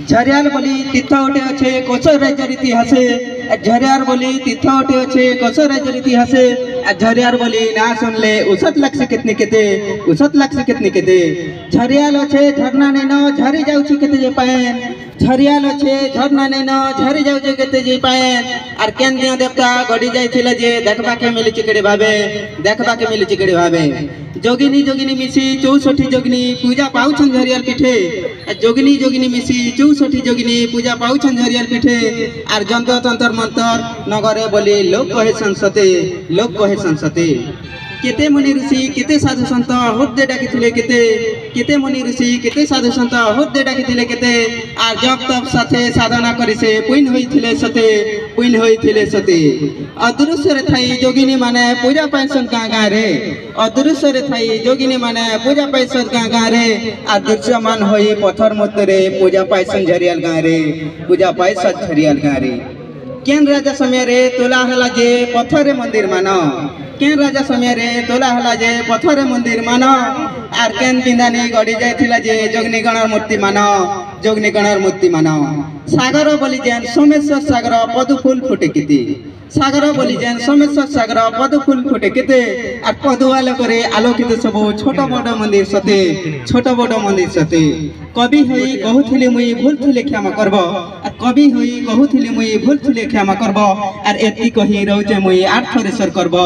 झरियाल बोली तीर्थ उठे अच्छे कोसर राज्य इतिहास झरियार बोली तीर्थ उठे अच्छे कोसर राज्य इतिहास झरियार बोली ना सुनले उसत लक्ष्य कितनी केते उसत लक्ष्य कितनी केते झरियाल अच्छे झरना नहीं न झरी जाउची केते जे पाएन झरियाल अच्छे झरना नहीं न झरी जाउची केते जे पाएन आर केंद्रीय देवता गड़ी जाइथिले जे देखबा के मिली चिकड़ी भाबे देखबा के मिली चिकड़ी भाबे जोगिनी जोगिनी मिसी 64 जोगिनी पूजा पाउछन झरियाल पीठे जोगिनी जोगिनी मिसी 64 जोगिनी पूजा पाउछन झरियाल पीठे आर जंतर तंतर मंतर नगरे बोली लोक कहे संसते केते मुनि ऋषि केते साधु संत होते डाकिथिले केते मुनि ऋषि केते साधु संत होते डाकिथिले केते आर जप तप साथे साधना करिसे पुइन होइथिले सते अदृश्य रे थाई जोगिनी माने पूजा पाइसन गाँ रे अदृश्य रे थाई जोगिनी माने पूजा पाइसन गाँ रे आर दृश्यमान होई पत्थर मुतरे पूजा पाइसन झरियाल गाँ रे पूजा पाइसन झरियाल गाँ रे केन राजा समय रे तोला हला जे पत्थरे मंदिर मानो केन राजा समय रे तोला हला जे पत्थरे मंदिर मानो आर केन बिंदानी गड़ी जाइथिला जे जोगनीगणर मूर्ति मानो सागर बोली जेन सोमेश्वर सागर पदु फूल फुटे किति सागर बोली जेन सोमेश्वर सागर पदु फूल फुटे केते आर पदुआलो करे आलोकित सब छोट बड़ मंदिर सते कवि होई कहूथिले मुई भूल थिले क्षमा करब आर कवि होई कहूथिले मुई भूल थिले क्षमा करब आर एति कहि रहउचे मुई आठ थरे सर करब